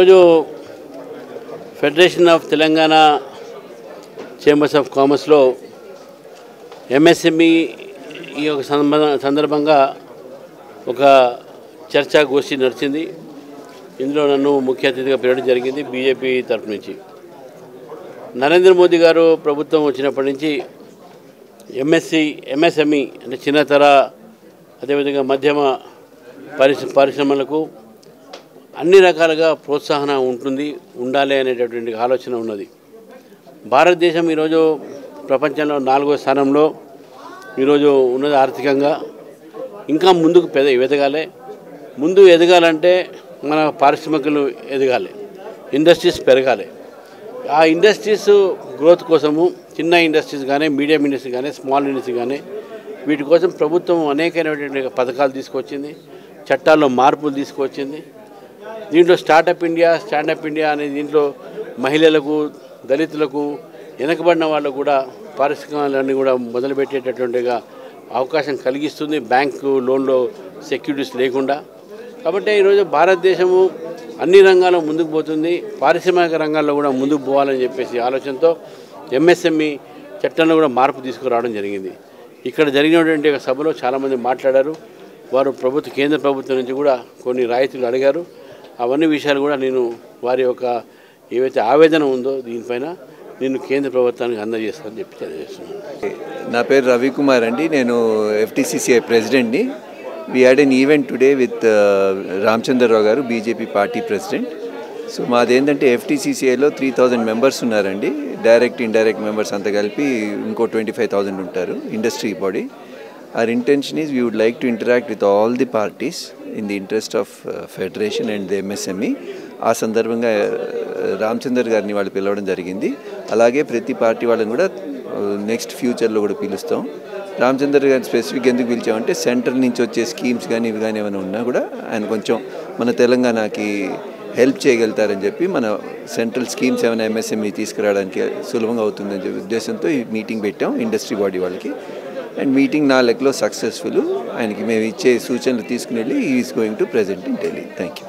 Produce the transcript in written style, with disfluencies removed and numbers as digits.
ఈరోజు federation of Telangana chambers of కామర్స్లో MSME ఈ యొక్క సందర్భంగా ఒక చర్చాగోష్ఠి నడిచింది. ఇందులో నన్ను ముఖ్య అతిథిగా పిలవడం జరిగింది బీజేపీ తరఫు నుంచి. నరేంద్ర మోదీ గారు ప్రభుత్వం వచ్చినప్పటి నుంచి ఎంఎస్ఎంఈ అంటే చిన్నతర అదేవిధంగా మధ్యమ పరిశ్రమలకు అన్ని రకాలుగా ప్రోత్సాహన ఉండాలి అనేటటువంటి ఆలోచన ఉన్నది. భారతదేశం ఈరోజు ప్రపంచంలో 4వ స్థానంలో ఈరోజు ఉన్నది. ఆర్థికంగా ఇంకా ముందుకు ఎదగాలి. ముందు ఎదగాలంటే మన పారిశ్రామికలు ఎదగాలి, ఇండస్ట్రీస్ పెరగాలి. ఆ ఇండస్ట్రీస్ గ్రోత్ కోసము చిన్న ఇండస్ట్రీస్ కానీ, మీడియం ఇండస్ట్రీ కానీ, స్మాల్ ఇండస్ట్రీ కానీ వీటి కోసం ప్రభుత్వం అనేకమైనటువంటి పథకాలు తీసుకొచ్చింది, చట్టాల్లో మార్పులు తీసుకొచ్చింది. దీంట్లో స్టాండప్ ఇండియా అనే దీంట్లో మహిళలకు, దళితులకు, వెనకబడిన వాళ్ళకు కూడా పారిశ్రామికాలన్నీ కూడా మొదలుపెట్టేటటువంటిగా అవకాశం కలిగిస్తుంది, బ్యాంకు లోన్లో సెక్యూరిటీస్ లేకుండా. కాబట్టి ఈరోజు భారతదేశము అన్ని రంగాల్లో ముందుకు పోతుంది, పారిశ్రామిక రంగాల్లో కూడా ముందుకు పోవాలని చెప్పేసి ఆలోచనతో ఎంఎస్ఎంఈ చట్టంలో కూడా మార్పు తీసుకురావడం జరిగింది. ఇక్కడ జరిగినటువంటి సభలో చాలామంది మాట్లాడారు. వారు కేంద్ర ప్రభుత్వం నుంచి కూడా కొన్ని రాయితీలు అడిగారు. అవన్నీ విషయాలు కూడా నేను వారి యొక్క ఏవైతే ఆవేదన ఉందో దీనిపైన నేను కేంద్ర ప్రభుత్వానికి అందజేస్తానని చెప్పి తెలియజేస్తున్నాను. నా పేరు రవికుమార్ అండి. నేను ఎఫ్టీసీసీఐ ప్రెసిడెంట్ని. We had an event today with Ramachandra Rao గారు, బీజేపీ పార్టీ ప్రెసిడెంట్. సో మాదేంటంటే ఎఫ్టీసీసీఐలో 3000 మెంబర్స్ ఉన్నారండి. డైరెక్ట్ ఇండైరెక్ట్ మెంబర్స్ అంతా కలిపి ఇంకో 25,000 ఉంటారు, industry body. Our intention is we would like to interact with all the parties in the interest of Federation and the MSME. ఆ సందర్భంగా రామచందర్ గారిని వాళ్ళు పిలవడం జరిగింది. అలాగే ప్రతి పార్టీ వాళ్ళని కూడా నెక్స్ట్ ఫ్యూచర్లో కూడా పిలుస్తాం. రామచందర్ గారిని స్పెసిఫిక్ ఎందుకు పిలిచామంటే సెంటర్ నుంచి వచ్చే స్కీమ్స్ కానీ ఇవి కానీ ఏమైనా ఉన్నా కూడా ఆయన కొంచెం మన తెలంగాణకి హెల్ప్ చేయగలుగుతారని చెప్పి, మన సెంట్రల్ స్కీమ్స్ ఏమైనా ఎంఎస్ఎంఈ తీసుకురావడానికి సులభంగా అవుతుందని చెప్పి ఉద్దేశంతో ఈ మీటింగ్ పెట్టాం ఇండస్ట్రీ బాడీ వాళ్ళకి. అండ్ మీటింగ్ నా లెక్కలో సక్సెస్ఫుల్. ఆయనకి మేము ఇచ్చే సూచనలు తీసుకుని వెళ్ళి is going to present in Delhi. Thank you.